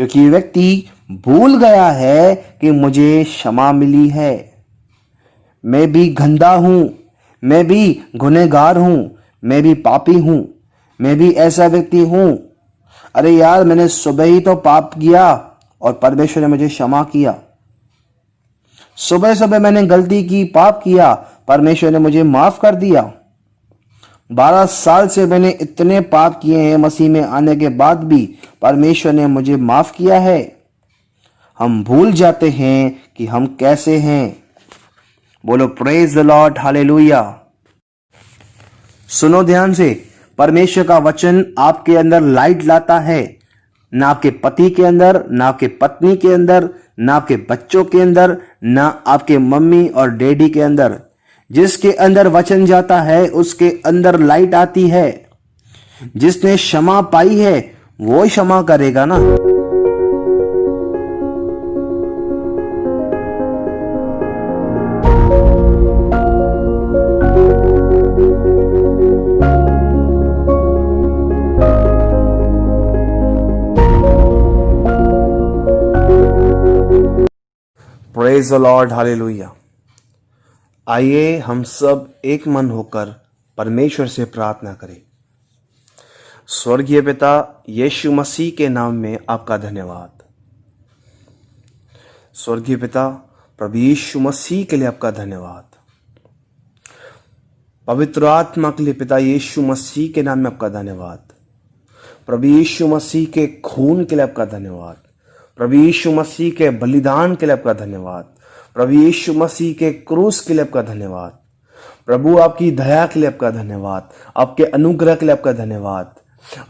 क्योंकि व्यक्ति भूल गया है कि मुझे क्षमा मिली है। मैं भी गंदा हूं, मैं भी गुनहगार हूं, मैं भी पापी हूं, मैं भी ऐसा व्यक्ति हूं। अरे यार, मैंने सुबह ही तो पाप किया और परमेश्वर ने मुझे क्षमा किया। सुबह सुबह मैंने गलती की, पाप किया, परमेश्वर ने मुझे माफ कर दिया। 12 साल से मैंने इतने पाप किए हैं, मसीह में आने के बाद भी परमेश्वर ने मुझे माफ किया है। हम भूल जाते हैं कि हम कैसे हैं। बोलो प्रेज द लॉर्ड, हालेलुया। सुनो ध्यान से, परमेश्वर का वचन आपके अंदर लाइट लाता है, ना आपके पति के अंदर, ना आपके पत्नी के अंदर, ना आपके बच्चों के अंदर, ना आपके मम्मी और डैडी के अंदर। जिसके अंदर वचन जाता है उसके अंदर लाइट आती है। जिसने क्षमा पाई है वो क्षमा करेगा ना। Praise the Lord, hallelujah. आइए हम सब एक मन होकर परमेश्वर से प्रार्थना करें। स्वर्गीय पिता, यीशु मसीह के नाम में आपका धन्यवाद। स्वर्गीय पिता, प्रभु यीशु मसीह के लिए आपका धन्यवाद। पवित्र आत्मा के लिए पिता यीशु मसीह के नाम में आपका धन्यवाद। प्रभु यीशु मसीह के खून के लिए आपका धन्यवाद। प्रभु यीशु मसीह के बलिदान के लिए आपका धन्यवाद। प्रभु यीशु मसीह के क्रूस के लिए आपका धन्यवाद। प्रभु आपकी दया के लिए आपका धन्यवाद। आपके अनुग्रह के लिए आपका धन्यवाद।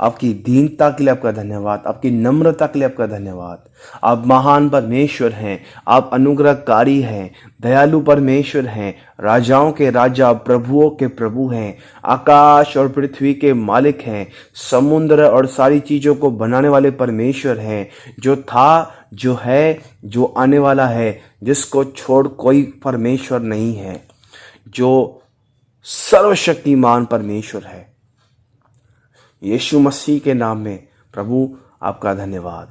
आपकी दीनता के लिए आपका धन्यवाद। आपकी नम्रता के लिए आपका धन्यवाद। आप महान परमेश्वर हैं, आप अनुग्रहकारी हैं, दयालु परमेश्वर हैं, राजाओं के राजा, प्रभुओं के प्रभु हैं, आकाश और पृथ्वी के मालिक हैं, समुद्र और सारी चीजों को बनाने वाले परमेश्वर हैं, जो था, जो है, जो आने वाला है, जिसको छोड़ कोई परमेश्वर नहीं है, जो सर्वशक्तिमान परमेश्वर है। यीशु मसीह के नाम में प्रभु आपका धन्यवाद।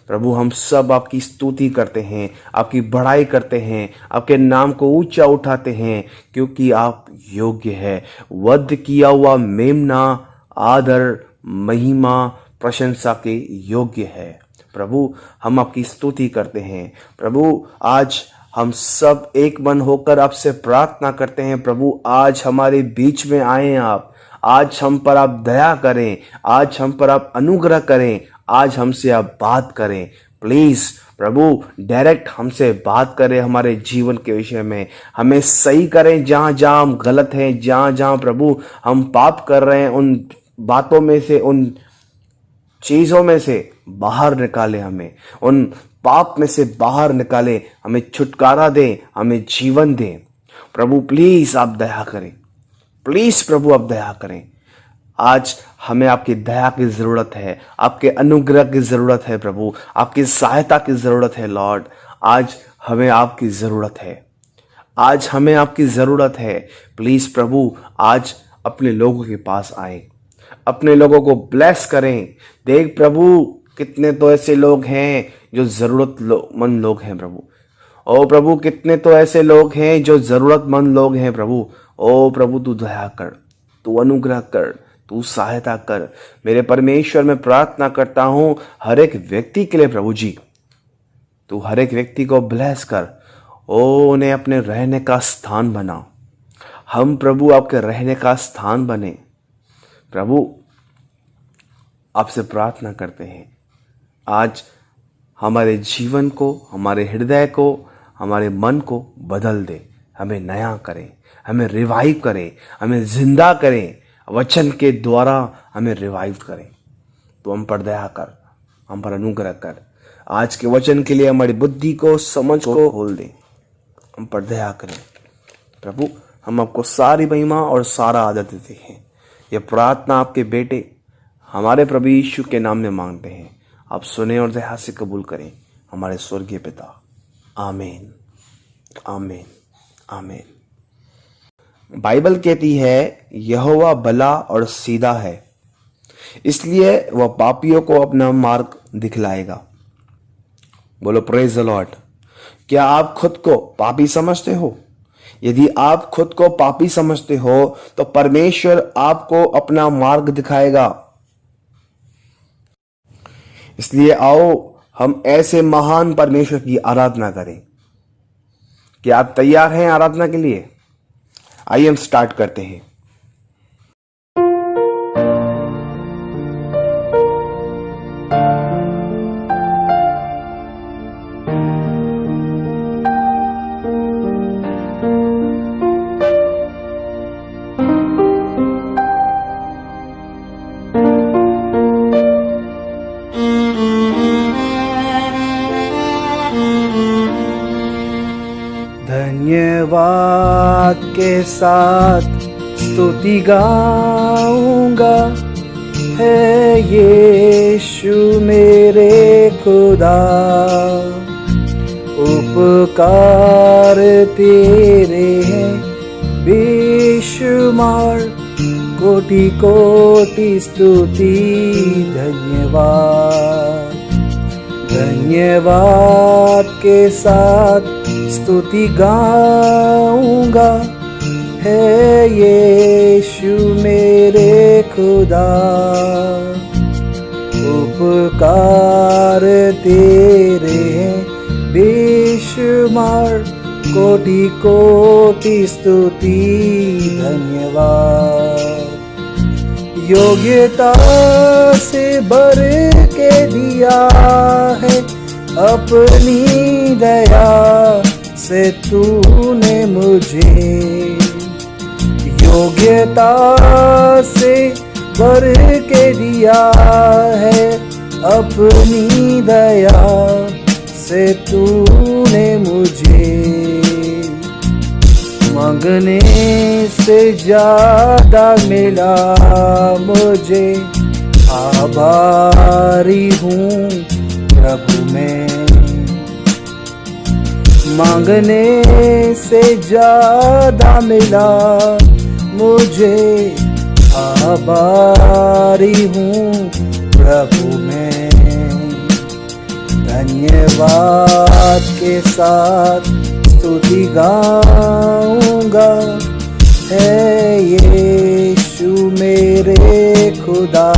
प्रभु हम सब आपकी स्तुति करते हैं, आपकी बड़ाई करते हैं, आपके नाम को ऊंचा उठाते हैं, क्योंकि आप योग्य है। वध किया हुआ मेमना आदर, महिमा, प्रशंसा के योग्य है। प्रभु हम आपकी स्तुति करते हैं। प्रभु आज हम सब एक मन होकर आपसे प्रार्थना करते हैं। प्रभु आज हमारे बीच में आए आप, आज हम पर आप दया करें, आज हम पर आप अनुग्रह करें, आज हमसे आप बात करें। प्लीज प्रभु डायरेक्ट हमसे बात करें, हमारे जीवन के विषय में हमें सही करें। जहां जहां हम गलत हैं, जहां जहां प्रभु हम पाप कर रहे हैं, उन बातों में से, उन चीजों में से बाहर निकाले, हमें उन पाप में से बाहर निकाले, हमें छुटकारा दें, हमें जीवन दें। प्रभु प्लीज आप दया करें, प्लीज प्रभु आप दया करें। आज हमें आपकी दया की जरूरत है, आपके अनुग्रह की जरूरत है प्रभु, आपकी सहायता की जरूरत है लॉर्ड। आज हमें आपकी जरूरत है, आज हमें आपकी जरूरत है। प्लीज प्रभु आज अपने लोगों के पास आए, अपने लोगों को ब्लेस करें। देख प्रभु कितने तो ऐसे लोग हैं जो जरूरतमंद लोग हैं प्रभु। ओ प्रभु कितने तो ऐसे लोग हैं जो जरूरतमंद लोग हैं प्रभु। ओ प्रभु तू दया कर, तू अनुग्रह कर, तू सहायता कर। मेरे परमेश्वर मैं प्रार्थना करता हूं हर एक व्यक्ति के लिए प्रभु जी, तू हर एक व्यक्ति को ब्लेस कर। ओ उन्हें अपने रहने का स्थान बना। हम प्रभु आपके रहने का स्थान बने। प्रभु आपसे प्रार्थना करते हैं आज हमारे जीवन को, हमारे हृदय को, हमारे मन को बदल दे, हमें नया करें, हमें रिवाइव करें, हमें जिंदा करें, वचन के द्वारा हमें रिवाइव करें। तो हम पर दया कर, हम पर अनुग्रह कर। आज के वचन के लिए हमारी बुद्धि को, समझ को खोल दे, हम पर दया करें प्रभु। हम आपको सारी महिमा और सारा आदर देते हैं। यह प्रार्थना आपके बेटे हमारे प्रभु यीशु के नाम में मांगते हैं। आप सुने और दया से कबूल करें हमारे स्वर्गीय पिता। आमीन, आमीन, आमीन। बाइबल कहती है यहोवा भला और सीधा है, इसलिए वह पापियों को अपना मार्ग दिखलाएगा। बोलो प्रेज द लॉर्ड। क्या आप खुद को पापी समझते हो? यदि आप खुद को पापी समझते हो तो परमेश्वर आपको अपना मार्ग दिखाएगा। इसलिए आओ हम ऐसे महान परमेश्वर की आराधना करें। क्या आप तैयार हैं आराधना के लिए? आइए हम स्टार्ट करते हैं। धन्यवाद के साथ स्तुति गाऊंगा, है यीशु मेरे खुदा। उपकार तेरे हैं बेशुमार, कोटि कोटि स्तुति धन्यवाद। धन्यवाद के साथ स्तुति गाऊंगा, है यीशु मेरे खुदा। उपकार तेरे हैं बेशुमार, कोटि कोटि स्तुति धन्यवाद। योग्यता से भर के दिया है, अपनी दया से तूने मुझे। योग्यता से भर के दिया है, अपनी दया से तूने मुझे। मांगने से ज्यादा मिला मुझे, आभारी हूँ प्रभु मैं। मांगने से ज्यादा मिला मुझे, आभारी हूँ प्रभु मैं। धन्यवाद के साथ स्तुति गाऊंगा, है यीशु मेरे खुदा।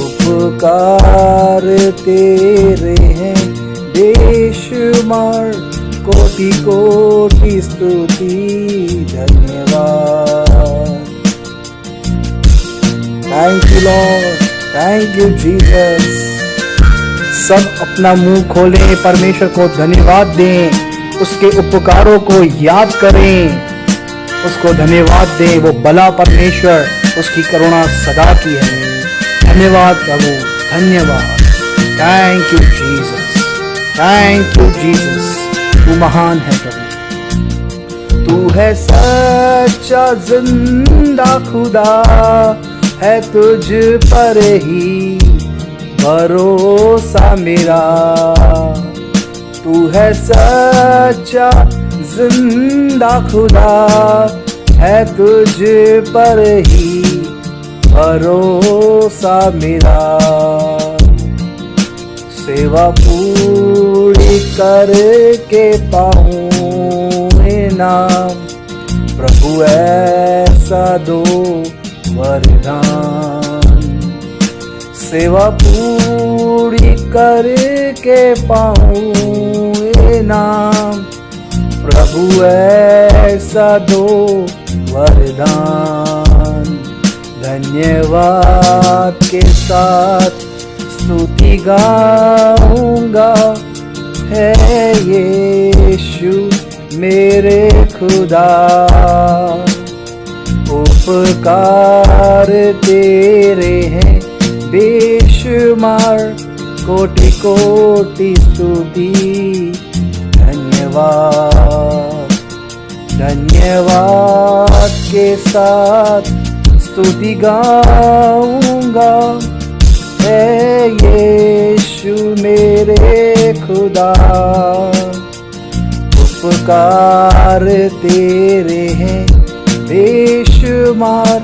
उपकार तेरे हैं बेशुमार, कोटि कोटि स्तुति धन्यवाद। Thank you Lord, thank you Jesus. सब अपना मुंह खोलें, परमेश्वर को धन्यवाद दें, उसके उपकारों को याद करें, उसको धन्यवाद दें। वो भला परमेश्वर, उसकी करुणा सदा की है। धन्यवाद प्रभु, धन्यवाद। Thank you Jesus, thank you Jesus. तू महान है प्रभु। तू है सच्चा जिंदा खुदा, है तुझ पर ही भरोसा मेरा। तू है सच्चा जिंदा खुदा, है तुझ पर ही भरोसा मेरा। सेवा पूरी करके पाऊं इनाम, प्रभु ऐसा दो वरदान। सेवा पूरी करके पाऊं इनाम, प्रभु ऐसा दो वरदान। धन्यवाद के साथ स्तुति गाऊंगा, है यीशु मेरे खुदा। उपकार तेरे हैं बेशुमार, कोटि कोटि स्तुति धन्यवाद। धन्यवाद के साथ स्तुति गाऊंगा, है यीशु मेरे खुदा। उपकार तेरे हैं बेशुमार,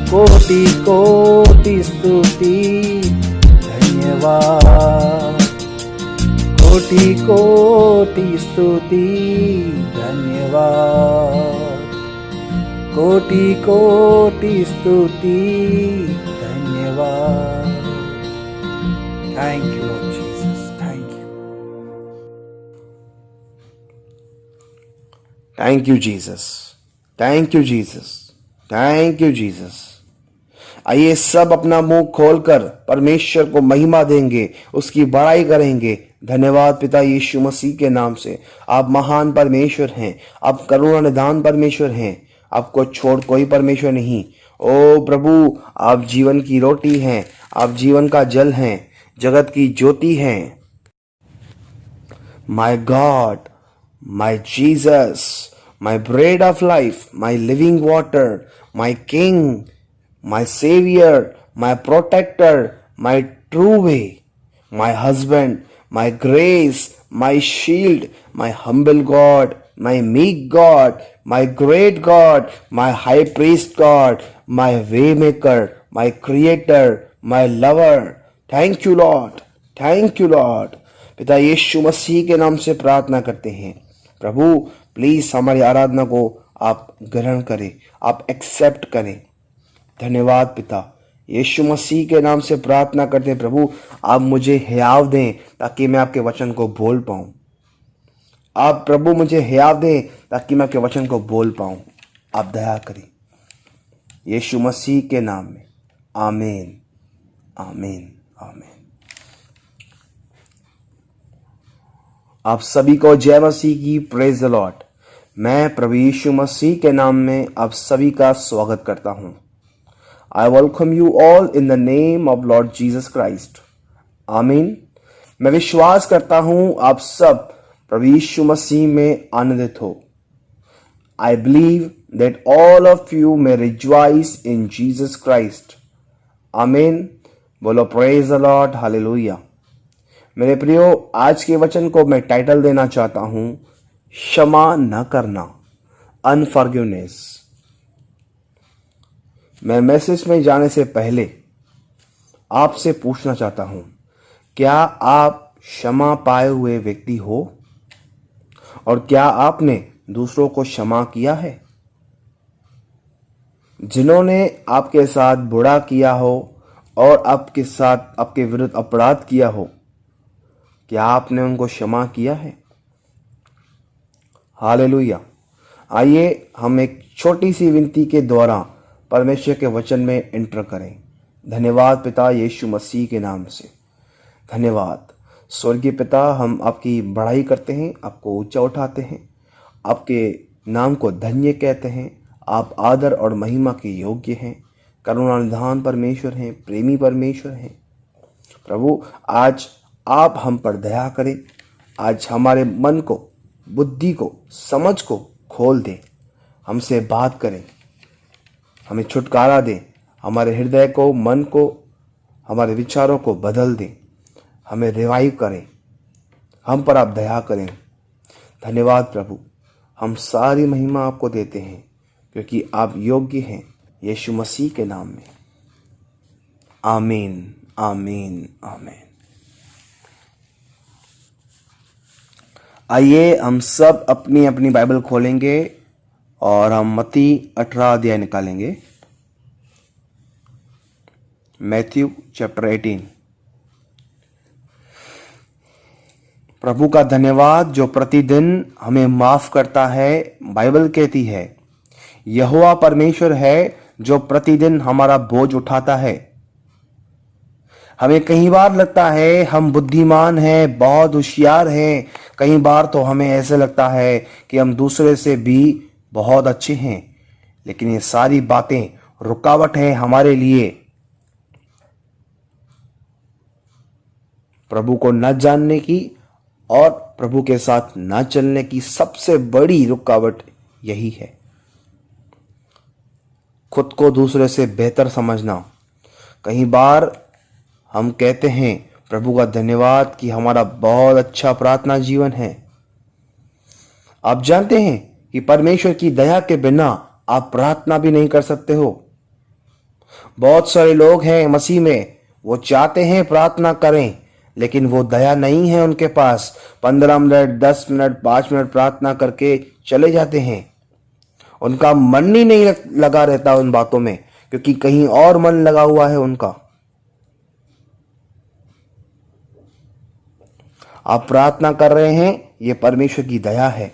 कोटि कोटि स्तुति धन्यवाद। कोटि कोटि स्तुति धन्यवाद, कोटि कोटि स्तुति धन्यवाद। Thank you Lord Jesus, thank you, thank you Jesus, thank you Jesus, thank you Jesus. आइए सब अपना मुंह खोलकर परमेश्वर को महिमा देंगे, उसकी बड़ाई करेंगे। धन्यवाद पिता यीशु मसीह के नाम से। आप महान परमेश्वर हैं, आप करुणा निधान परमेश्वर हैं, आपको छोड़ कोई परमेश्वर नहीं। ओ प्रभु, आप जीवन की रोटी हैं, आप जीवन का जल हैं, जगत की ज्योति हैं। My God, my Jesus, my bread of life, my living water, my king, my savior, my protector, my true way, my husband, my grace, my shield, my humble God, my meek God, my great God, my high priest God, my waymaker, my creator, my lover. Thank you Lord, thank you Lord। पिता यीशु मसीह के नाम से प्रार्थना करते हैं। प्रभु please हमारी आराधना को आप ग्रहण करें, आप एक्सेप्ट करें। धन्यवाद पिता, यीशु मसीह के नाम से प्रार्थना करते हैं। प्रभु आप मुझे हयाव दें ताकि मैं आपके वचन को बोल पाऊं। आप प्रभु मुझे हयाव दें ताकि मैं आपके वचन को बोल पाऊं। आप दया करें यीशु मसीह के नाम में। आमीन, आमीन, आमीन। आप सभी को जय मसीह की, प्रेज द लॉर्ड। मैं प्रभु यीशु मसीह के नाम में आप सभी का स्वागत करता हूं। I welcome you all in the name of Lord Jesus Christ. आमीन। मैं विश्वास करता हूं आप सब प्रभु यीशु मसीह में आनंदित हो। I believe that all of you may rejoice in Jesus Christ. आमीन। बोलो प्रेज द लॉर्ड, हालेलुया। मेरे प्रियो, आज के वचन को मैं टाइटल देना चाहता हूं, क्षमा न करना, अनफॉरगिवनेस। मैं मैसेज में जाने से पहले आपसे पूछना चाहता हूं, क्या आप क्षमा पाए हुए व्यक्ति हो? और क्या आपने दूसरों को क्षमा किया है? जिन्होंने आपके साथ बुरा किया हो और आपके साथ आपके विरुद्ध अपराध किया हो, क्या आपने उनको क्षमा किया है? हालेलुया। आइए हम एक छोटी सी विनती के द्वारा परमेश्वर के वचन में एंटर करें। धन्यवाद पिता यीशु मसीह के नाम से, धन्यवाद। स्वर्गीय पिता, हम आपकी बड़ाई करते हैं, आपको ऊंचा उठाते हैं, आपके नाम को धन्य कहते हैं। आप आदर और महिमा के योग्य हैं, करुणा निधान परमेश्वर हैं, प्रेमी परमेश्वर हैं। प्रभु आज आप हम पर दया करें, आज हमारे मन को, बुद्धि को, समझ को खोल दें, हमसे बात करें, हमें छुटकारा दें, हमारे हृदय को, मन को, हमारे विचारों को बदल दें, हमें रिवाइव करें, हम पर आप दया करें। धन्यवाद प्रभु, हम सारी महिमा आपको देते हैं क्योंकि आप योग्य हैं, यीशु मसीह के नाम में। आमीन, आमीन, आमीन। आइए हम सब अपनी अपनी बाइबल खोलेंगे और हम मत्ती 18 अध्याय निकालेंगे। Matthew chapter 18। प्रभु का धन्यवाद जो प्रतिदिन हमें माफ करता है। बाइबल कहती है यहोवा परमेश्वर है जो प्रतिदिन हमारा बोझ उठाता है। हमें कई बार लगता है हम बुद्धिमान हैं, बहुत होशियार हैं। कई बार तो हमें ऐसे लगता है कि हम दूसरे से भी बहुत अच्छे हैं, लेकिन ये सारी बातें रुकावट है हमारे लिए प्रभु को न जानने की और प्रभु के साथ न चलने की। सबसे बड़ी रुकावट यही है, खुद को दूसरे से बेहतर समझना। कई बार हम कहते हैं प्रभु का धन्यवाद कि हमारा बहुत अच्छा प्रार्थना जीवन है। आप जानते हैं कि परमेश्वर की दया के बिना आप प्रार्थना भी नहीं कर सकते हो। बहुत सारे लोग हैं मसीह में, वो चाहते हैं प्रार्थना करें, लेकिन वो दया नहीं है उनके पास। 15 मिनट, 10 मिनट, 5 मिनट प्रार्थना करके चले जाते हैं। उनका मन ही नहीं लगा रहता उन बातों में, क्योंकि कहीं और मन लगा हुआ है उनका। आप प्रार्थना कर रहे हैं, ये परमेश्वर की दया है।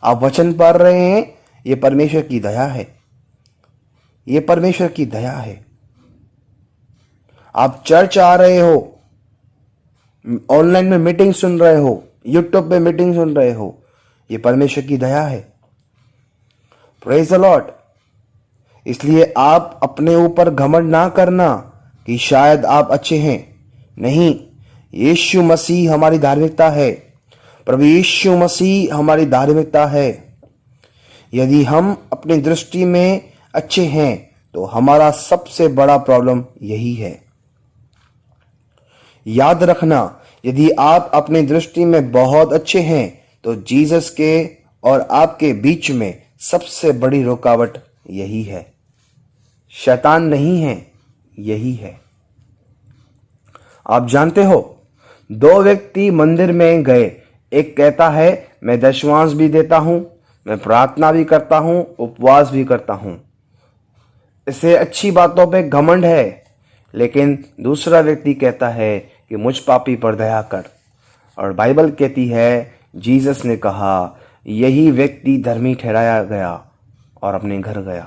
आप वचन पढ़ रहे हैं, ये परमेश्वर की दया है। ये परमेश्वर की दया है। आप चर्च आ रहे हो, ऑनलाइन में मीटिंग सुन रहे हो, यूट्यूब पे मीटिंग सुन रहे हो, ये परमेश्वर की दया है। Praise the Lord. इसलिए आप अपने ऊपर घमंड ना करना कि शायद आप अच्छे हैं। नहीं, यीशु मसीह हमारी धार्मिकता है। प्रभु यीशु मसीह हमारी धार्मिकता है। यदि हम अपनी दृष्टि में अच्छे हैं तो हमारा सबसे बड़ा प्रॉब्लम यही है। याद रखना, यदि आप अपनी दृष्टि में बहुत अच्छे हैं तो जीसस के और आपके बीच में सबसे बड़ी रुकावट यही है। शैतान नहीं है, यही है। आप जानते हो, 2 व्यक्ति मंदिर में गए। एक कहता है मैं दशमांश भी देता हूं, मैं प्रार्थना भी करता हूं, उपवास भी करता हूं, इसे अच्छी बातों पे घमंड है। लेकिन दूसरा व्यक्ति कहता है कि मुझ पापी पर दया कर। और बाइबल कहती है, जीसस ने कहा, यही व्यक्ति धर्मी ठहराया गया और अपने घर गया।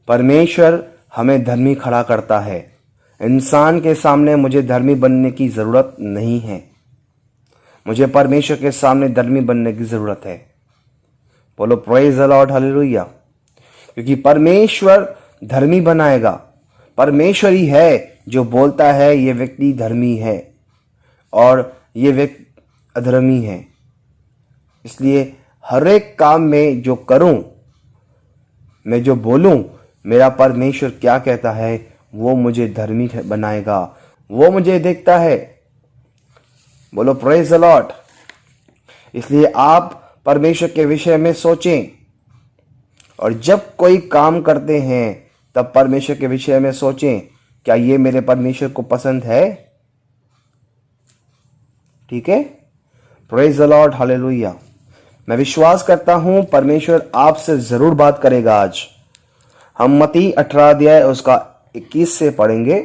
परमेश्वर हमें धर्मी खड़ा करता है। इंसान के सामने मुझे धर्मी बनने की जरूरत नहीं है। मुझे परमेश्वर के सामने धर्मी बनने की जरूरत है। बोलो प्रेज द लॉर्ड, हालेलुया। क्योंकि परमेश्वर धर्मी बनाएगा। परमेश्वर ही है जो बोलता है ये व्यक्ति धर्मी है और ये व्यक्ति अधर्मी है। इसलिए हर एक काम में जो करूं, मैं जो बोलूं, मेरा परमेश्वर क्या कहता है, वो मुझे धर्मी बनाएगा। वो मुझे देखता है। बोलो प्रेज द लॉर्ड। इसलिए आप परमेश्वर के विषय में सोचें, और जब कोई काम करते हैं तब परमेश्वर के विषय में सोचें, क्या ये मेरे परमेश्वर को पसंद है? ठीक है। Praise the Lord, hallelujah. मैं विश्वास करता हूं परमेश्वर आपसे जरूर बात करेगा आज। हम मत्ती 18 अध्याय उसका 21 से पढ़ेंगे।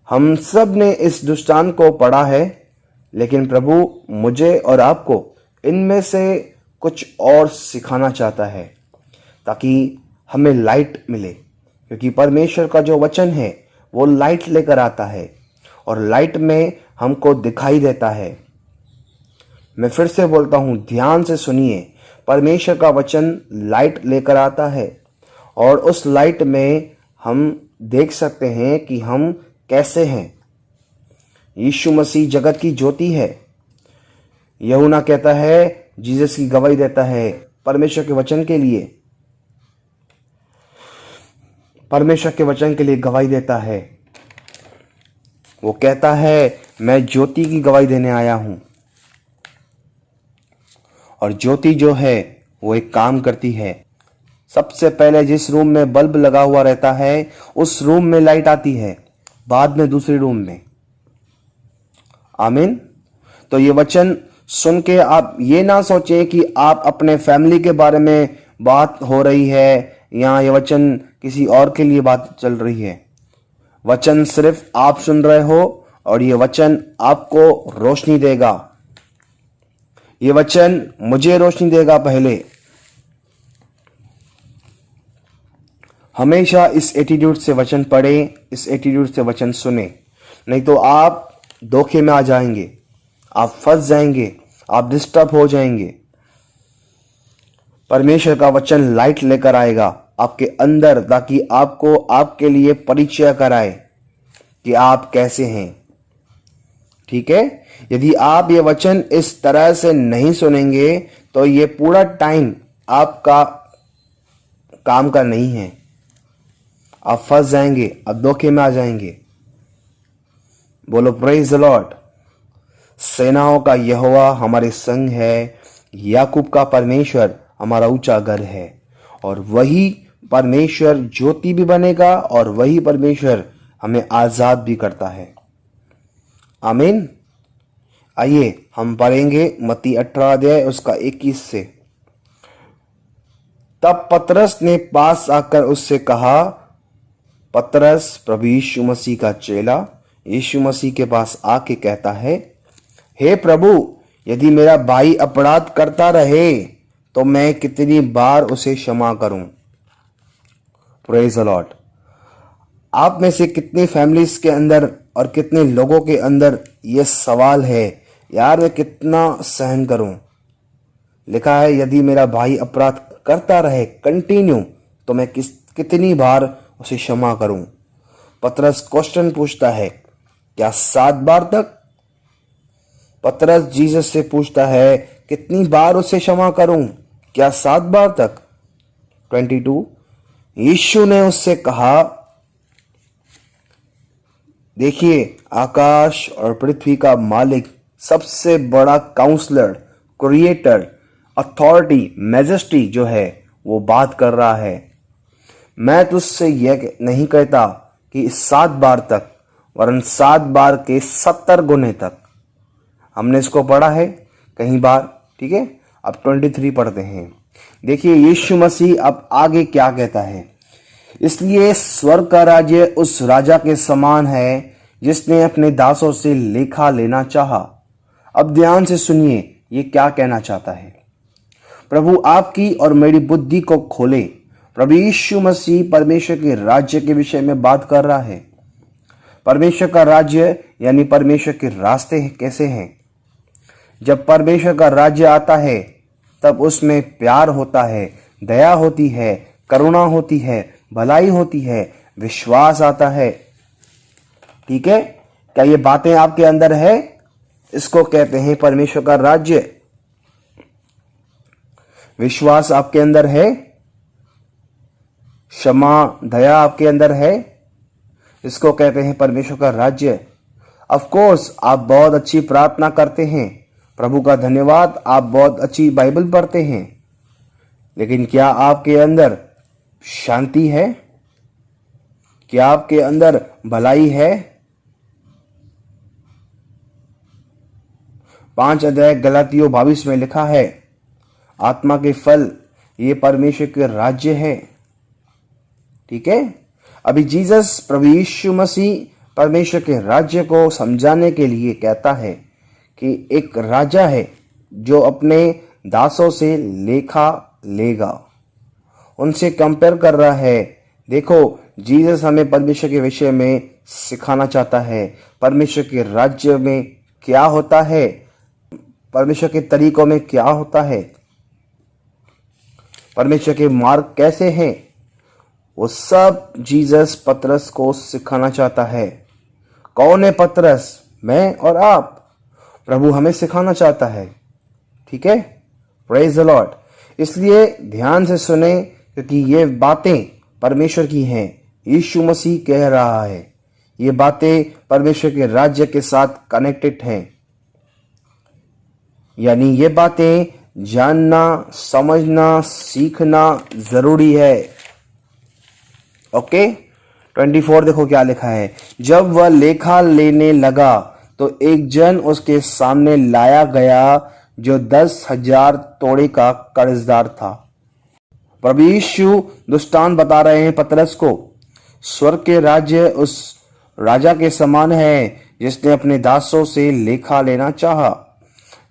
हम सब ने इस दृष्टांत को पढ़ा है, लेकिन प्रभु मुझे और आपको इनमें से कुछ और सिखाना चाहता है, ताकि हमें लाइट मिले। क्योंकि परमेश्वर का जो वचन है वो लाइट लेकर आता है, और लाइट में हमको दिखाई देता है। मैं फिर से बोलता हूं, ध्यान से सुनिए। परमेश्वर का वचन लाइट लेकर आता है, और उस लाइट में हम देख सकते हैं कि हम कैसे हैं। यीशु मसीह जगत की ज्योति है। यूहन्ना कहता है, जीसस की गवाही देता है परमेश्वर के वचन के लिए। परमेश्वर के वचन के लिए गवाही देता है। वो कहता है, मैं ज्योति की गवाही देने आया हूं। और ज्योति जो है वो एक काम करती है। सबसे पहले जिस रूम में बल्ब लगा हुआ रहता है, उस रूम में लाइट आती है, बाद में दूसरे रूम में। आमीन। तो ये वचन सुन के आप ये ना सोचें कि आप अपने फैमिली के बारे में बात हो रही है, या ये वचन किसी और के लिए बात चल रही है। वचन सिर्फ आप सुन रहे हो, और ये वचन आपको रोशनी देगा। ये वचन मुझे रोशनी देगा। पहले हमेशा इस एटीट्यूड से वचन पढ़ें, इस एटीट्यूड से वचन सुने, नहीं तो आप धोखे में आ जाएंगे, आप फंस जाएंगे, आप डिस्टर्ब हो जाएंगे। परमेश्वर का वचन लाइट लेकर आएगा आपके अंदर, ताकि आपको आपके लिए परिचय कराए कि आप कैसे हैं। ठीक है। यदि आप ये वचन इस तरह से नहीं सुनेंगे तो ये पूरा टाइम आपका काम का नहीं है। आप फंस जाएंगे, आप धोखे में आ जाएंगे। बोलो प्रेज द लॉर्ड। सेनाओं का यहोवा हमारे संग है, याकूब का परमेश्वर हमारा ऊंचा घर है। और वही परमेश्वर ज्योति भी बनेगा, और वही परमेश्वर हमें आज़ाद भी करता है। आमीन। आइए हम पढ़ेंगे मत्ती 18 अध्याय उसका 21 से। तब पतरस ने पास आकर उससे कहा, पतरस प्रभु यीशु मसीह का चेला यीशु मसीह के पास आके कहता है, हे प्रभु, यदि मेरा भाई अपराध करता रहे तो मैं कितनी बार उसे क्षमा करूं? Praise the Lord. आप में से कितनी फैमिलीज के अंदर और कितने लोगों के अंदर यह सवाल है, यार मैं कितना सहन करूं? लिखा है, यदि मेरा भाई अपराध करता रहे कंटिन्यू तो मैं कितनी बार उसे क्षमा करूं? पतरस क्वेश्चन पूछता है, क्या 7 बार तक? पतरस जीसस से पूछता है, कितनी बार उसे क्षमा करूं? क्या 7 बार तक? 22। यीशु ने उससे कहा, देखिए, आकाश और पृथ्वी का मालिक, सबसे बड़ा काउंसलर, क्रिएटर, अथॉरिटी, मैजेस्टी जो है वो बात कर रहा है। मैं तुझसे यह नहीं कहता कि 7 बार तक, वरन 7 बार के 70 गुने तक। हमने इसको पढ़ा है कहीं बार, ठीक है। अब 23 पढ़ते हैं। देखिए यीशु मसीह अब आगे क्या कहता है। इसलिए स्वर्ग का राज्य उस राजा के समान है जिसने अपने दासों से लेखा लेना चाहा। अब ध्यान से सुनिए ये क्या कहना चाहता है। प्रभु आपकी और मेरी बुद्धि को खोले। प्रभु यीशु मसीह परमेश्वर के राज्य के विषय में बात कर रहा है। परमेश्वर का राज्य यानी परमेश्वर के रास्ते कैसे हैं। जब परमेश्वर का राज्य आता है तब उसमें प्यार होता है, दया होती है, करुणा होती है, भलाई होती है, विश्वास आता है। ठीक है, क्या ये बातें आपके अंदर है? इसको कहते हैं परमेश्वर का राज्य। विश्वास आपके अंदर है, क्षमा, दया आपके अंदर है, इसको कहते हैं परमेश्वर का राज्य। ऑफ कोर्स आप बहुत अच्छी प्रार्थना करते हैं, प्रभु का धन्यवाद, आप बहुत अच्छी बाइबल पढ़ते हैं, लेकिन क्या आपके अंदर शांति है? क्या आपके अंदर भलाई है? 5 अध्याय गलातियों 22 में लिखा है, आत्मा के फल ये परमेश्वर के राज्य है। ठीक है, अभी जीसस प्रभु यीशु मसीह परमेश्वर के राज्य को समझाने के लिए कहता है कि एक राजा है जो अपने दासों से लेखा लेगा, उनसे कंपेयर कर रहा है। देखो जीसस हमें परमेश्वर के विषय में सिखाना चाहता है, परमेश्वर के राज्य में क्या होता है, परमेश्वर के तरीकों में क्या होता है, परमेश्वर के मार्ग कैसे हैं, वो सब जीसस पतरस को सिखाना चाहता है। कौन है पतरस? मैं और आप। प्रभु हमें सिखाना चाहता है। ठीक है, प्रेज द लॉर्ड। इसलिए ध्यान से सुने क्योंकि ये बातें परमेश्वर की हैं। यीशु मसीह कह रहा है, ये बातें परमेश्वर के राज्य के साथ कनेक्टेड हैं, यानी ये बातें जानना, समझना, सीखना जरूरी है। ओके, 24 देखो क्या लिखा है। जब वह लेखा लेने लगा तो एक जन उसके सामने लाया गया जो 10,000 तोड़े का कर्जदार था। प्रभु यीशु दुष्टांत बता रहे हैं पतरस को। स्वर्ग के राज्य उस राजा के समान है जिसने अपने दासों से लेखा लेना चाहा।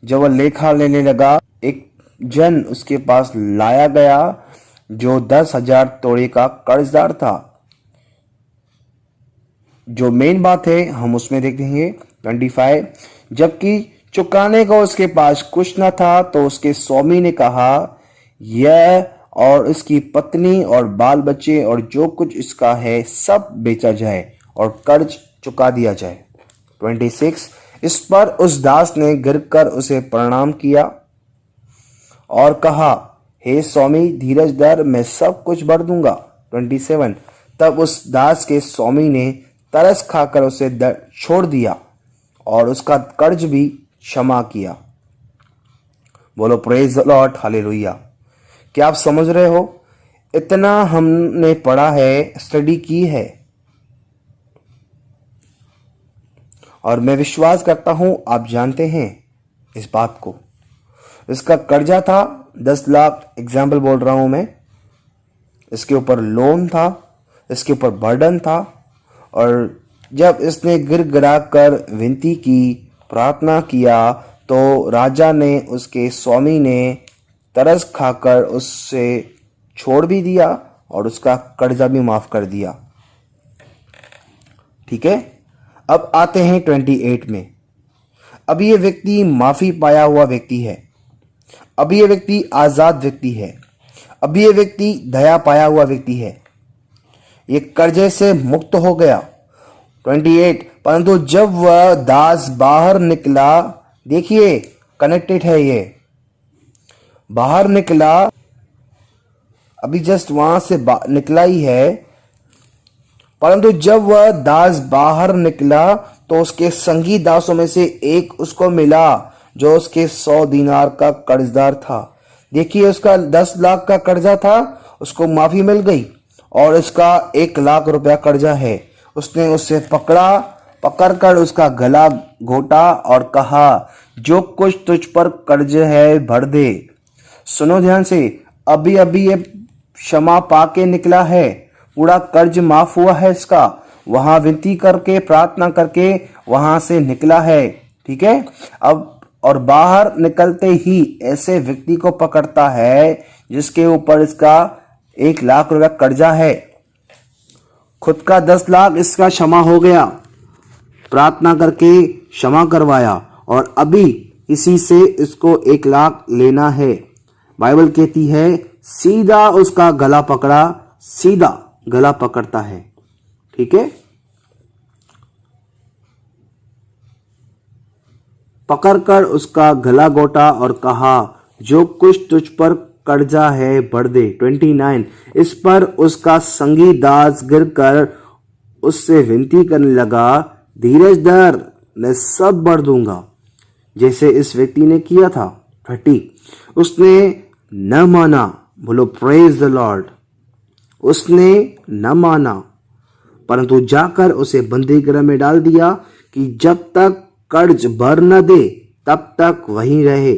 जब वह लेखा लेने लगा, एक जन उसके पास लाया गया जो 10,000 तोड़े का कर्जदार था। जो मेन बात है हम उसमें देखेंगे 25। जबकि चुकाने को उसके पास कुछ न था तो उसके स्वामी ने कहा, यह और इसकी पत्नी और बाल बच्चे और जो कुछ इसका है सब बेचा जाए और कर्ज चुका दिया जाए। 26। इस पर उस दास ने गिरकर उसे प्रणाम किया और कहा, हे स्वामी धीरज धर, मैं सब कुछ भर दूंगा। 27। तब उस दास के स्वामी ने तरस खाकर उसे छोड़ दिया और उसका कर्ज भी क्षमा किया। बोलो प्रेज द लॉर्ड, हालेलुया। क्या आप समझ रहे हो? इतना हमने पढ़ा है, स्टडी की है। और मैं विश्वास करता हूं आप जानते हैं इस बात को। इसका कर्जा था 10 लाख, एग्जाम्पल बोल रहा हूं मैं। इसके ऊपर लोन था, इसके ऊपर बर्डन था, और जब इसने गिड़गिड़ा कर विनती की, प्रार्थना किया, तो राजा ने, उसके स्वामी ने तरस खाकर उससे छोड़ भी दिया और उसका कर्जा भी माफ कर दिया। ठीक है, अब आते हैं 28 में। अब ये व्यक्ति माफी पाया हुआ व्यक्ति है, अब ये व्यक्ति आजाद व्यक्ति है, अब ये व्यक्ति दया पाया हुआ व्यक्ति है, ये कर्जे से मुक्त हो गया। 28, परंतु जब वह दास बाहर निकला, देखिए कनेक्टेड है ये, बाहर निकला, अभी जस्ट वहां से निकला ही है, परंतु जब वह दास बाहर निकला तो उसके संगी दासों में से एक उसको मिला जो उसके 100 दीनार का कर्जदार था। देखिए उसका 10 लाख का कर्जा था, उसको माफी मिल गई, और इसका 1 लाख रुपया कर्जा है। उसने उससे पकड़कर उसका गला घोटा और कहा, जो कुछ तुझ पर कर्ज है भर दे। सुनो ध्यान से, अभी अभी ये क्षमा पाके निकला है, पूरा कर्ज माफ हुआ है इसका, वहां विनती करके प्रार्थना करके वहां से निकला है। ठीक है, अब और बाहर निकलते ही ऐसे व्यक्ति को पकड़ता है जिसके ऊपर इसका 1 लाख रुपया कर्जा है। खुद का 10 लाख इसका क्षमा हो गया, प्रार्थना करके क्षमा करवाया, और अभी इसी से इसको 1 लाख लेना है। बाइबल कहती है सीधा उसका गला पकड़ा, सीधा गला पकड़ता है। ठीक है, पकड़कर उसका गला घोटा और कहा, जो कुछ तुझ पर कर्जा है भर दे। 29, इस पर उसका संगी दास गिरकर उससे विनती करने लगा, धीरज धर, मैं सब भर दूंगा, जैसे इस व्यक्ति ने किया था। 30, उसने न माना, बोलो प्रेज द लॉर्ड, उसने न माना, परंतु जाकर उसे बंदी गृह में डाल दिया कि जब तक कर्ज भर न दे तब तक वहीं रहे।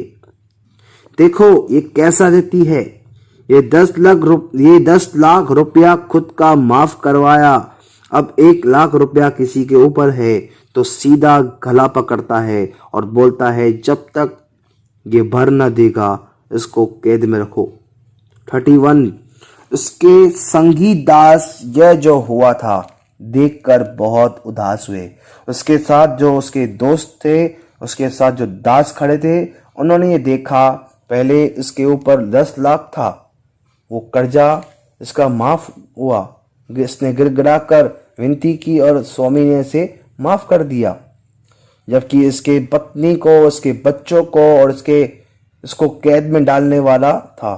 देखो ये कैसा व्यक्ति है, ये 10 लाख रुपया खुद का माफ करवाया, अब 1 लाख रुपया किसी के ऊपर है तो सीधा गला पकड़ता है और बोलता है जब तक ये भर न देगा इसको कैद में रखो। 31, उसके संगी दास यह जो हुआ था देखकर बहुत उदास हुए। उसके साथ जो उसके दोस्त थे, उसके साथ जो दास खड़े थे, उन्होंने ये देखा, पहले इसके ऊपर 10 लाख था, वो कर्जा इसका माफ हुआ, इसने गिड़गिड़ा कर विनती की और स्वामी ने इसे माफ कर दिया, जबकि इसके पत्नी को, उसके बच्चों को और इसको कैद में डालने वाला था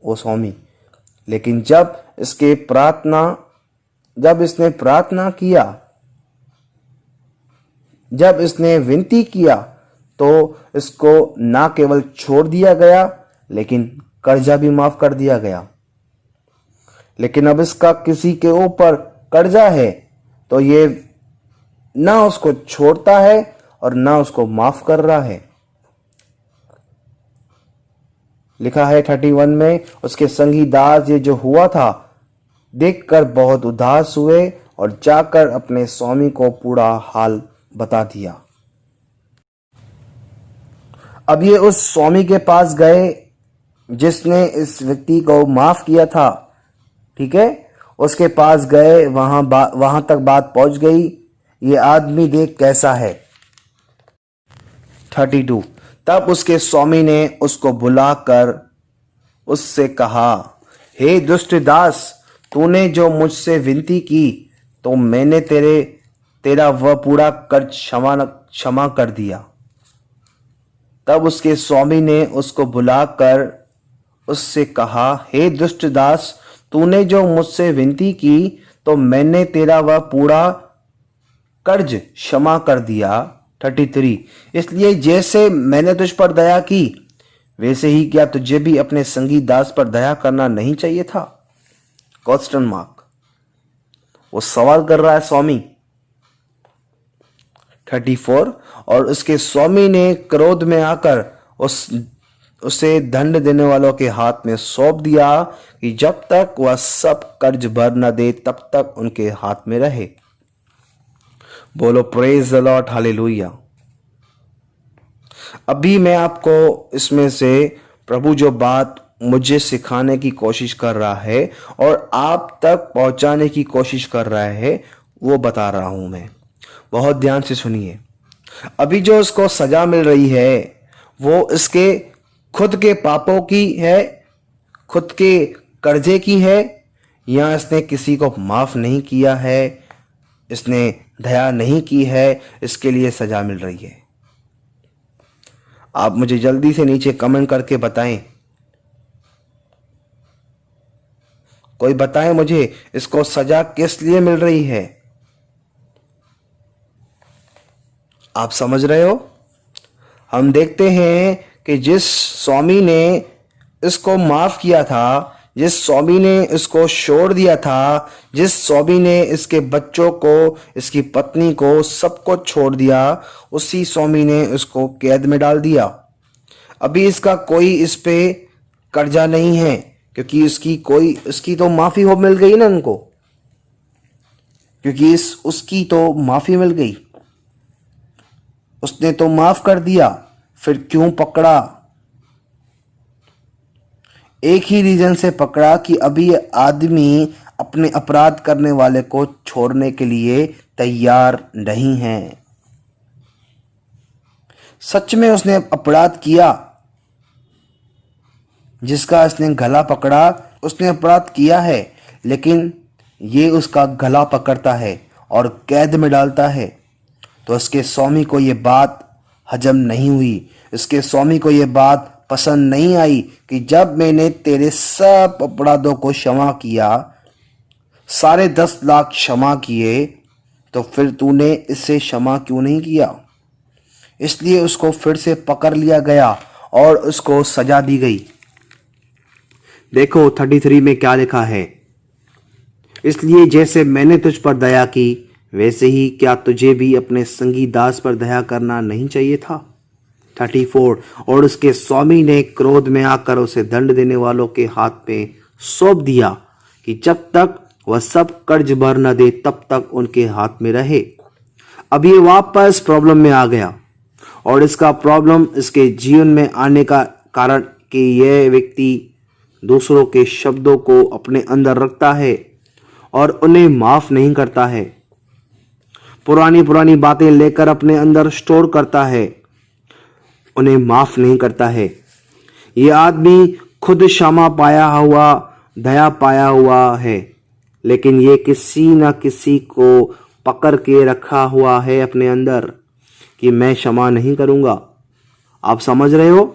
वो स्वामी। लेकिन जब इसने प्रार्थना किया, जब इसने विनती किया, तो इसको ना केवल छोड़ दिया गया लेकिन कर्जा भी माफ कर दिया गया। लेकिन अब इसका किसी के ऊपर कर्जा है तो ये ना उसको छोड़ता है और ना उसको माफ कर रहा है। लिखा है 31 में, उसके संगी दास ये जो हुआ था देखकर बहुत उदास हुए और जाकर अपने स्वामी को पूरा हाल बता दिया। अब ये उस स्वामी के पास गए जिसने इस व्यक्ति को माफ किया था। ठीक है, उसके पास गए, वहां तक बात पहुंच गई, ये आदमी देख कैसा है। 32, तब उसके स्वामी ने उसको बुलाकर उससे कहा, हे दुष्ट दास, तूने जो मुझसे विनती की तो मैंने तेरा वह पूरा कर्ज क्षमा कर दिया। तब उसके स्वामी ने उसको बुलाकर उससे कहा, हे दुष्ट दास, तूने जो मुझसे विनती की तो मैंने तेरा वह पूरा कर्ज क्षमा कर दिया। 33, इसलिए जैसे मैंने तुझ पर दया की वैसे ही क्या तुझे भी अपने संगी दास पर दया करना नहीं चाहिए था? Question mark. वो सवाल कर रहा है स्वामी। 34 और उसके स्वामी ने क्रोध में आकर उसे दंड देने वालों के हाथ में सौंप दिया कि जब तक वह सब कर्ज भर न दे तब तक उनके हाथ में रहे। बोलो प्रेज द लॉर्ड, हालेलुया। अभी मैं आपको इसमें से प्रभु जो बात मुझे सिखाने की कोशिश कर रहा है और आप तक पहुंचाने की कोशिश कर रहा है वो बता रहा हूं मैं। बहुत ध्यान से सुनिए। अभी जो उसको सजा मिल रही है वो इसके खुद के पापों की है, खुद के कर्जे की है, या इसने किसी को माफ नहीं किया है, इसने दया नहीं की है, इसके लिए सजा मिल रही है। आप मुझे जल्दी से नीचे कमेंट करके बताएं, कोई बताएं मुझे इसको सजा किस लिए मिल रही है। आप समझ रहे हो? हम देखते हैं कि जिस स्वामी ने इसको माफ किया था, जिस स्वामी ने इसको छोड़ दिया था, जिस स्वामी ने इसके बच्चों को, इसकी पत्नी को, सबको छोड़ दिया, उसी स्वामी ने इसको कैद में डाल दिया। अभी इसका कोई इस पे कर्जा नहीं है क्योंकि इसकी तो माफी हो मिल गई ना उनको, क्योंकि उसकी तो माफी मिल गई, उसने तो माफ कर दिया, फिर क्यों पकड़ा? एक ही रीजन से पकड़ा कि अभी आदमी अपने अपराध करने वाले को छोड़ने के लिए तैयार नहीं है। सच में उसने अपराध किया, जिसका इसने गला पकड़ा उसने अपराध किया है, लेकिन ये उसका गला पकड़ता है और कैद में डालता है। तो इसके स्वामी को ये बात हजम नहीं हुई, इसके स्वामी को ये बात पसंद नहीं आई कि जब मैंने तेरे सब अपराधों को क्षमा किया, सारे 10 लाख क्षमा किए, तो फिर तूने इससे क्षमा क्यों नहीं किया? इसलिए उसको फिर से पकड़ लिया गया और उसको सजा दी गई। देखो 33 में क्या लिखा है, इसलिए जैसे मैंने तुझ पर दया की वैसे ही क्या तुझे भी अपने संगी दास पर दया करना नहीं चाहिए था। 34 और उसके स्वामी ने क्रोध में आकर उसे दंड देने वालों के हाथ में सौंप दिया कि जब तक वह सब कर्ज भर न दे तब तक उनके हाथ में रहे। अब ये वापस प्रॉब्लम में आ गया और इसका प्रॉब्लम इसके जीवन में आने का कारण कि यह व्यक्ति दूसरों के शब्दों को अपने अंदर रखता है और उन्हें माफ नहीं करता है, पुरानी बातें लेकर अपने अंदर स्टोर करता है, उन्हें माफ नहीं करता है। ये आदमी खुद क्षमा पाया हुआ, दया पाया हुआ है, लेकिन ये किसी न किसी को पकड़ के रखा हुआ है अपने अंदर कि मैं क्षमा नहीं करूंगा। आप समझ रहे हो?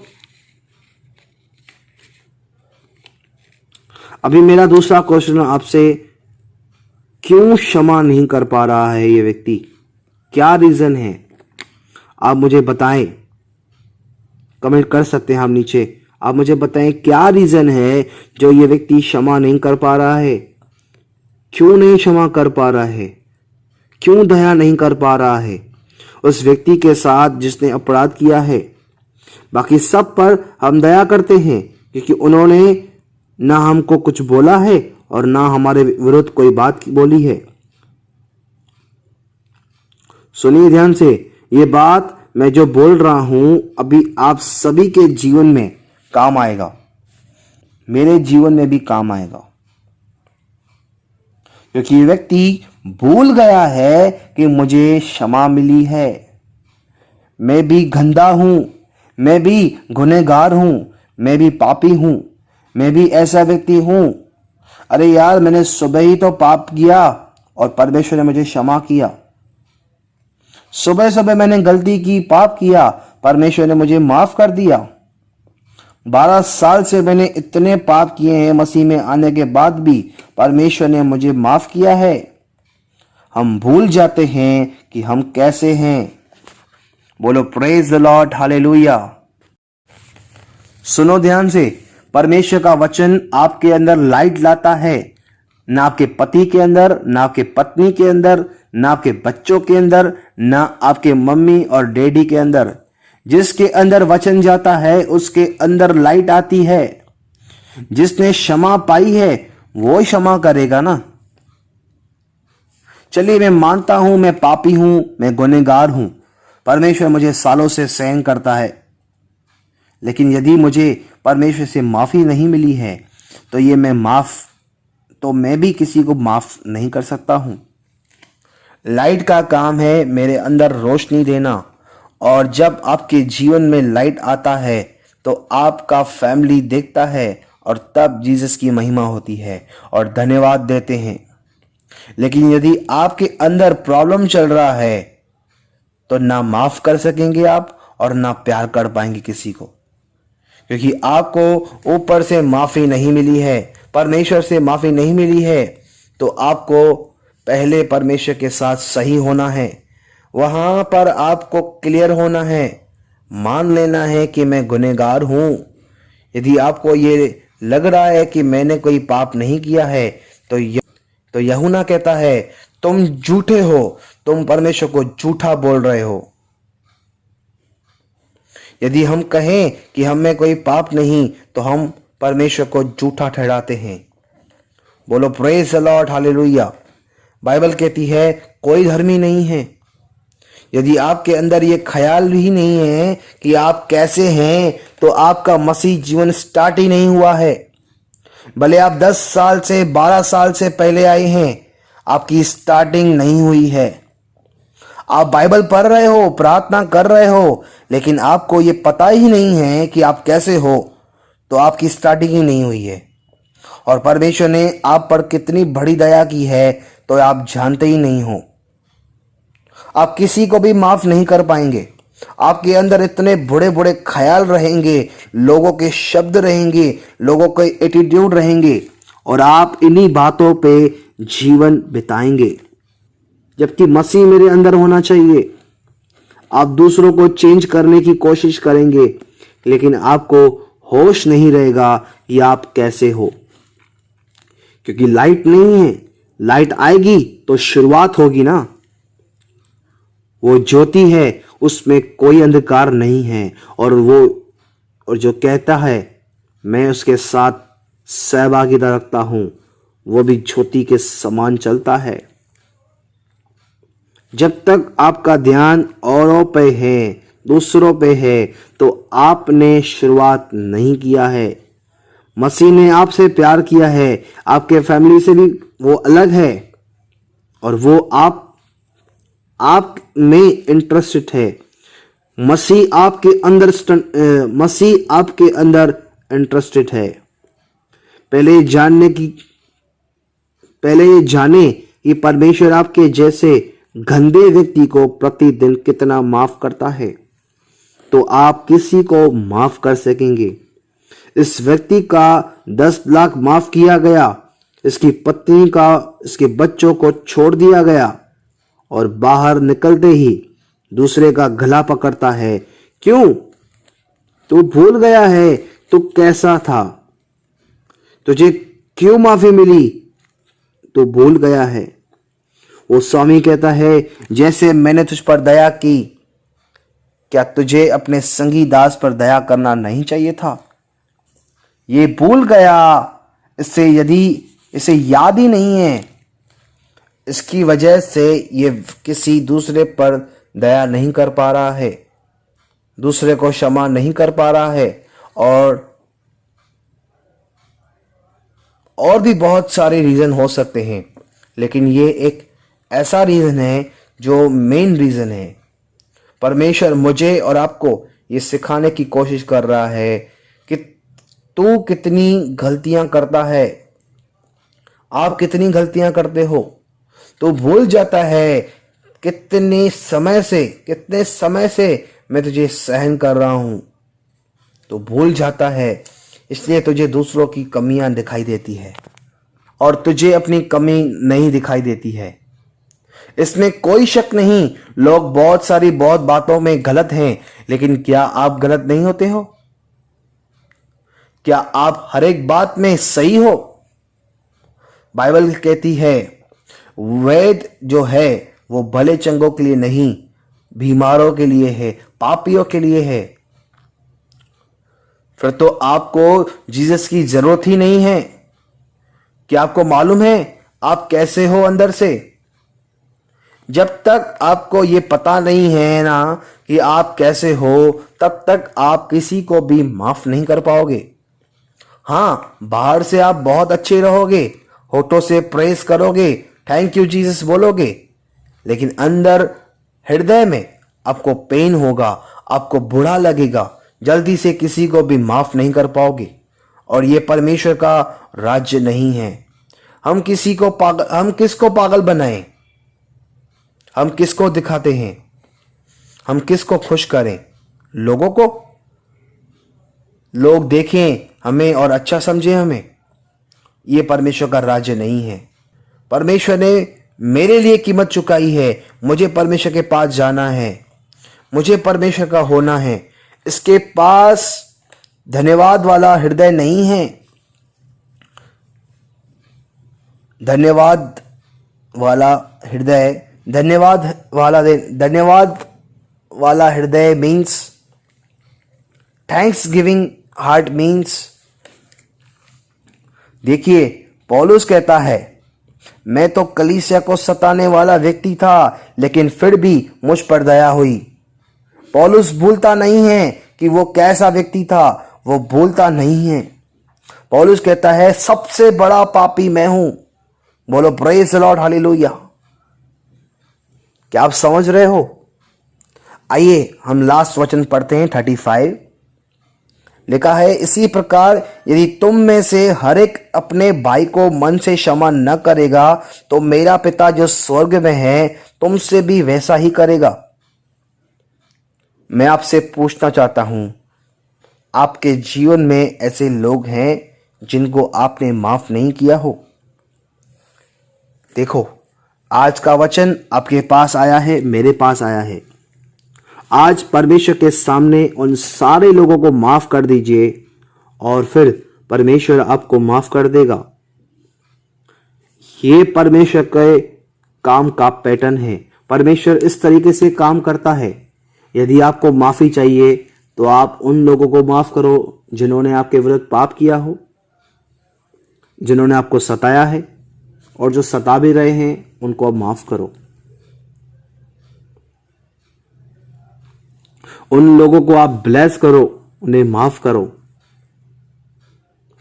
अभी मेरा दूसरा क्वेश्चन आपसे, क्यों क्षमा नहीं कर पा रहा है ये व्यक्ति? क्या रीजन है? आप मुझे बताएं, कमेंट कर सकते हैं हम नीचे। आप मुझे बताएं क्या रीजन है जो ये व्यक्ति क्षमा नहीं कर पा रहा है? क्यों नहीं क्षमा कर पा रहा है? क्यों दया नहीं कर पा रहा है उस व्यक्ति के साथ जिसने अपराध किया है? बाकी सब पर हम दया करते हैं क्योंकि उन्होंने ना हमको कुछ बोला है और ना हमारे विरुद्ध कोई बात बोली है। सुनिए ध्यान से, ये बात मैं जो बोल रहा हूं अभी आप सभी के जीवन में काम आएगा, मेरे जीवन में भी काम आएगा, क्योंकि ये व्यक्ति भूल गया है कि मुझे क्षमा मिली है। मैं भी गंदा हूं, मैं भी गुनहगार हूं, मैं भी पापी हूं, मैं भी ऐसा व्यक्ति हूं। अरे यार, मैंने सुबह ही तो पाप किया और परमेश्वर ने मुझे क्षमा किया। सुबह सुबह मैंने गलती की, पाप किया, परमेश्वर ने मुझे माफ कर दिया। 12 साल से मैंने इतने पाप किए हैं, मसीह में आने के बाद भी परमेश्वर ने मुझे माफ किया है। हम भूल जाते हैं कि हम कैसे हैं। बोलो प्रेज द लॉर्ड, हालेलुया। सुनो ध्यान से, परमेश्वर का वचन आपके अंदर लाइट लाता है, ना आपके पति के अंदर, ना आपके पत्नी के अंदर, ना आपके बच्चों के अंदर, ना आपके मम्मी और डैडी के अंदर। जिसके अंदर वचन जाता है उसके अंदर लाइट आती है। जिसने क्षमा पाई है वो क्षमा करेगा ना। चलिए, मैं मानता हूं मैं पापी हूं, मैं गुनहगार हूं, परमेश्वर मुझे सालों से सहन करता है, लेकिन यदि मुझे परमेश्वर से माफी नहीं मिली है तो मैं भी किसी को माफ नहीं कर सकता हूं। लाइट का काम है मेरे अंदर रोशनी देना, और जब आपके जीवन में लाइट आता है तो आपका फैमिली देखता है और तब जीसस की महिमा होती है और धन्यवाद देते हैं। लेकिन यदि आपके अंदर प्रॉब्लम चल रहा है तो ना माफ कर सकेंगे आप और ना प्यार कर पाएंगे किसी को, क्योंकि आपको ऊपर से माफी नहीं मिली है, परमेश्वर से माफी नहीं मिली है। तो आपको पहले परमेश्वर के साथ सही होना है, वहां पर आपको क्लियर होना है, मान लेना है कि मैं गुनहगार हूं। यदि आपको ये लग रहा है कि मैंने कोई पाप नहीं किया है तो यूहन्ना कहता है तुम झूठे हो, तुम परमेश्वर को झूठा बोल रहे हो। यदि हम कहें कि हम में कोई पाप नहीं तो हम परमेश्वर को झूठा ठहराते हैं। बोलो praise the Lord, hallelujah. Bible कहती है कोई धर्मी नहीं है। यदि आपके अंदर ये ख्याल भी नहीं है कि आप कैसे हैं तो आपका मसीह जीवन स्टार्ट ही नहीं हुआ है। भले आप 10 साल से 12 साल से पहले आए हैं, आपकी स्टार्टिंग नहीं हुई है। आप बाइबल पढ़ रहे हो, प्रार्थना कर रहे हो, लेकिन आपको ये पता ही नहीं है कि आप कैसे हो, तो आपकी स्टार्टिंग ही नहीं हुई है। और परमेश्वर ने आप पर कितनी बड़ी दया की है तो आप जानते ही नहीं हो। आप किसी को भी माफ नहीं कर पाएंगे। आपके अंदर इतने बुरे बुरे ख्याल रहेंगे, लोगों के शब्द रहेंगे, लोगों के एटीट्यूड रहेंगे, और आप इन्हीं बातों पे जीवन बिताएंगे। जबकि मसीह मेरे अंदर होना चाहिए। आप दूसरों को चेंज करने की कोशिश करेंगे, लेकिन आपको होश नहीं रहेगा कि आप कैसे हो, क्योंकि लाइट नहीं है। लाइट आएगी तो शुरुआत होगी ना। वो ज्योति है, उसमें कोई अंधकार नहीं है, और जो कहता है मैं उसके साथ सहभागिता रखता हूं, वो भी ज्योति के समान चलता है। जब तक आपका ध्यान औरों पे है, दूसरों पे है, तो आपने शुरुआत नहीं किया है। मसीह ने आपसे प्यार किया है, आपके फैमिली से भी वो अलग है, और वो आप में इंटरेस्टेड है। मसीह आपके अंदर इंटरेस्टेड है। पहले ये जाने कि परमेश्वर आपके जैसे गंदे व्यक्ति को प्रतिदिन कितना माफ करता है, तो आप किसी को माफ कर सकेंगे। इस व्यक्ति का 10 लाख माफ किया गया, इसकी पत्नी का, इसके बच्चों को छोड़ दिया गया, और बाहर निकलते ही दूसरे का गला पकड़ता है। क्यों? तू भूल गया है तू कैसा था, तुझे क्यों माफी मिली, तू भूल गया है। वो स्वामी कहता है जैसे मैंने तुझ पर दया की, क्या तुझे अपने संगी दास पर दया करना नहीं चाहिए था? ये भूल गया, इसे याद ही नहीं है, इसकी वजह से ये किसी दूसरे पर दया नहीं कर पा रहा है, दूसरे को क्षमा नहीं कर पा रहा है, और भी बहुत सारे रीजन हो सकते हैं, लेकिन ये एक ऐसा रीजन है जो मेन रीजन है। परमेश्वर मुझे और आपको ये सिखाने की कोशिश कर रहा है कि तू कितनी गलतियां करता है, आप कितनी गलतियां करते हो। तो भूल जाता है कितने समय से मैं तुझे सहन कर रहा हूं, तो भूल जाता है। इसलिए तुझे दूसरों की कमियां दिखाई देती है और तुझे अपनी कमी नहीं दिखाई देती है। इसमें कोई शक नहीं, लोग बहुत बातों में गलत हैं, लेकिन क्या आप गलत नहीं होते हो? क्या आप हर एक बात में सही हो? बाइबल कहती है वैद जो है वो भले चंगों के लिए नहीं, बीमारों के लिए है, पापियों के लिए है। फिर तो आपको जीसस की जरूरत ही नहीं है। क्या आपको मालूम है आप कैसे हो अंदर से? जब तक आपको ये पता नहीं है ना कि आप कैसे हो, तब तक आप किसी को भी माफ नहीं कर पाओगे। हाँ, बाहर से आप बहुत अच्छे रहोगे, होठों से प्रेस करोगे, थैंक यू जीसस बोलोगे, लेकिन अंदर हृदय में आपको पेन होगा, आपको बुरा लगेगा, जल्दी से किसी को भी माफ नहीं कर पाओगे। और ये परमेश्वर का राज्य नहीं है। हम किसको पागल बनाएं? हम किसको दिखाते हैं? हम किसको खुश करें? लोगों को? लोग देखें हमें और अच्छा समझें हमें? ये परमेश्वर का राज्य नहीं है। परमेश्वर ने मेरे लिए कीमत चुकाई है। मुझे परमेश्वर के पास जाना है, मुझे परमेश्वर का होना है। इसके पास धन्यवाद वाला हृदय नहीं है। धन्यवाद वाला हृदय means thanks giving heart means. देखिए, पौलुस कहता है मैं तो कलीसिया को सताने वाला व्यक्ति था, लेकिन फिर भी मुझ पर दया हुई। पौलुस भूलता नहीं है कि वो कैसा व्यक्ति था, वो भूलता नहीं है। पौलुस कहता है सबसे बड़ा पापी मैं हूं। बोलो प्रेज द लॉर्ड, हालेलुया। क्या आप समझ रहे हो? आइए हम लास्ट वचन पढ़ते हैं 35। लिखा है इसी प्रकार यदि तुम में से हर एक अपने भाई को मन से क्षमा न करेगा, तो मेरा पिता जो स्वर्ग में है तुमसे भी वैसा ही करेगा। मैं आपसे पूछना चाहता हूं, आपके जीवन में ऐसे लोग हैं जिनको आपने माफ नहीं किया हो? देखो, आज का वचन आपके पास आया है, मेरे पास आया है। आज परमेश्वर के सामने उन सारे लोगों को माफ कर दीजिए और फिर परमेश्वर आपको माफ कर देगा। ये परमेश्वर के काम का पैटर्न है। परमेश्वर इस तरीके से काम करता है। यदि आपको माफी चाहिए तो आप उन लोगों को माफ करो जिन्होंने आपके विरुद्ध पाप किया हो, जिन्होंने आपको सताया है, और जो सता भी रहे हैं उनको आप माफ करो। उन लोगों को आप ब्लेस करो, उन्हें माफ करो।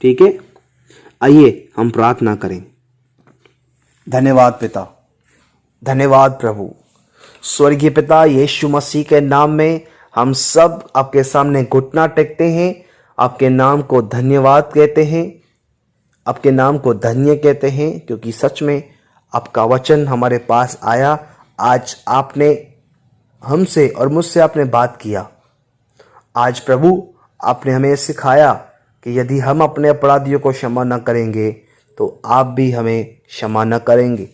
ठीक है, आइए हम प्रार्थना करें। धन्यवाद पिता, धन्यवाद प्रभु। स्वर्गीय पिता, यीशु मसीह के नाम में हम सब आपके सामने घुटना टेकते हैं, आपके नाम को धन्यवाद कहते हैं, आपके नाम को धन्य कहते हैं, क्योंकि सच में आपका वचन हमारे पास आया। आज आपने हमसे और मुझसे आपने बात किया। आज प्रभु आपने हमें सिखाया कि यदि हम अपने अपराधियों को क्षमा न करेंगे तो आप भी हमें क्षमा न करेंगे।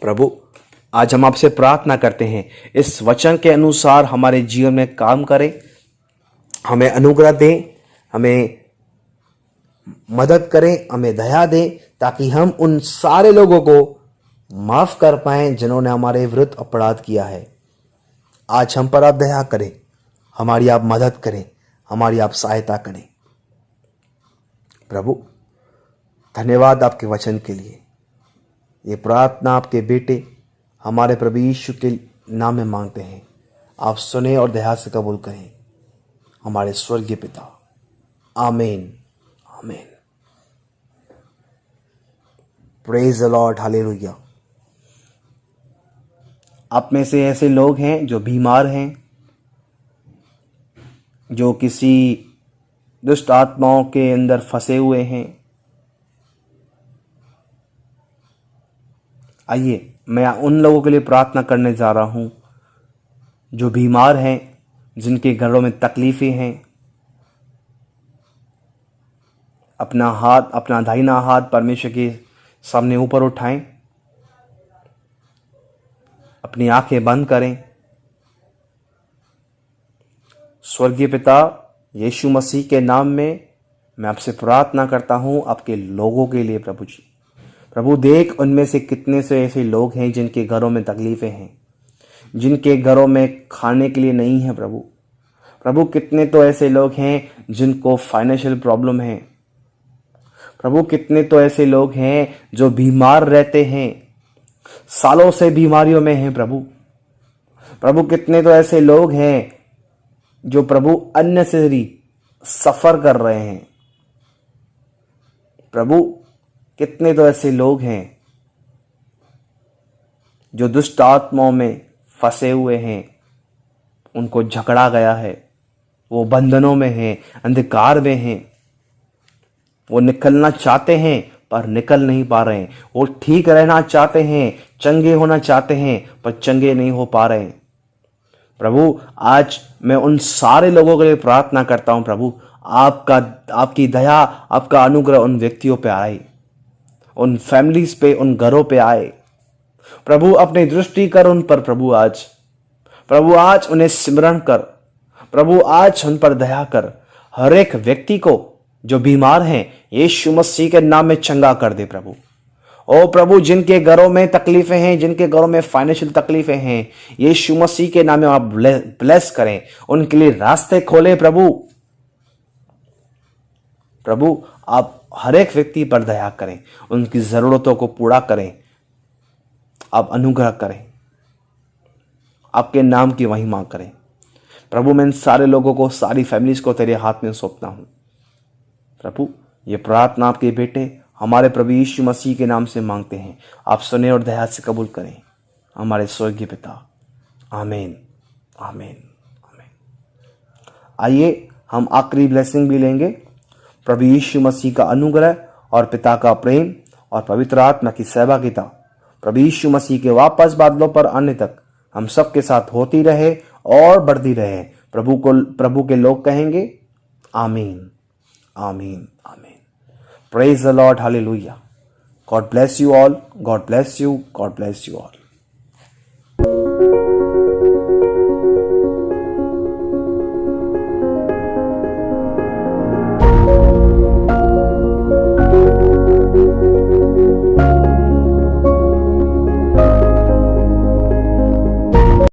प्रभु, आज हम आपसे प्रार्थना करते हैं इस वचन के अनुसार हमारे जीवन में काम करें, हमें अनुग्रह दें, हमें मदद करें, हमें दया दें, ताकि हम उन सारे लोगों को माफ कर पाएं जिन्होंने हमारे विरुद्ध अपराध किया है। आज हम पर आप दया करें, हमारी आप मदद करें, हमारी आप सहायता करें। प्रभु, धन्यवाद आपके वचन के लिए। ये प्रार्थना आपके बेटे हमारे प्रभु यीशु के नाम में मांगते हैं। आप सुने और दया से कबूल करें, हमारे स्वर्गीय पिता। आमीन, आमीन। Praise the Lord, hallelujah. आप में से ऐसे लोग हैं जो बीमार हैं, जो किसी दुष्ट आत्माओं के अंदर फंसे हुए हैं। आइए मैं उन लोगों के लिए प्रार्थना करने जा रहा हूं जो बीमार हैं, जिनके घरों में तकलीफें हैं। अपना दाहिना हाथ परमेश्वर के सामने ऊपर उठाएं, अपनी आंखें बंद करें। स्वर्गीय पिता, यीशु मसीह के नाम में मैं आपसे प्रार्थना करता हूं आपके लोगों के लिए प्रभु जी। प्रभु देख उनमें से कितने से ऐसे लोग हैं जिनके घरों में तकलीफें हैं, जिनके घरों में खाने के लिए नहीं है प्रभु। प्रभु कितने तो ऐसे लोग हैं जिनको फाइनेंशियल प्रॉब्लम है। प्रभु कितने तो ऐसे लोग हैं जो बीमार रहते हैं, सालों से बीमारियों में हैं प्रभु। प्रभु कितने तो ऐसे लोग हैं जो प्रभु अननेसेसरी सफर कर रहे हैं। प्रभु कितने तो ऐसे लोग हैं जो दुष्ट आत्माओं में फंसे हुए हैं, उनको झगड़ा गया है, वो बंधनों में हैं, अंधकार में हैं, वो निकलना चाहते हैं पर निकल नहीं पा रहे हैं। वो ठीक रहना चाहते हैं, चंगे होना चाहते हैं पर चंगे नहीं हो पा रहे हैं। प्रभु आज मैं उन सारे लोगों के लिए प्रार्थना करता हूं प्रभु, आपकी दया, आपका अनुग्रह उन व्यक्तियों पे आए, उन फैमिलीज पे, उन घरों पे आए प्रभु। अपनी दृष्टि कर उन पर प्रभु आज। प्रभु आज उन्हें सिमरण कर प्रभु, आज उन पर दया कर। हर एक व्यक्ति को जो बीमार हैं यीशु मसीह के नाम में चंगा कर दे प्रभु। ओ प्रभु, जिनके घरों में तकलीफें हैं, जिनके घरों में फाइनेंशियल तकलीफें हैं, यीशु मसीह के नाम में आप ब्लेस करें, उनके लिए रास्ते खोले प्रभु। प्रभु आप हर एक व्यक्ति पर दया करें, उनकी जरूरतों को पूरा करें, आप अनुग्रह करें, आपके नाम की महिमा करें प्रभु। मैं इन सारे लोगों को, सारी फैमिलीज को तेरे हाथ में सौंपता हूं प्रभु। ये प्रार्थना आपके बेटे हमारे प्रभु यीशु मसीह के नाम से मांगते हैं, आप सुने और दया से कबूल करें हमारे स्वर्गीय पिता। आमीन, आमीन, आमीन। आइए हम आखिरी ब्लेसिंग भी लेंगे। प्रभु यीशु मसीह का अनुग्रह और पिता का प्रेम और पवित्र आत्मा की सहभागिता प्रभु यीशु मसीह के वापस बादलों पर आने तक हम सबके साथ होती रहे और बढ़ती रहे। प्रभु के लोग कहेंगे आमीन, आमीन, आमीन। Praise the Lord, hallelujah. God bless you all. God bless you. God bless you all.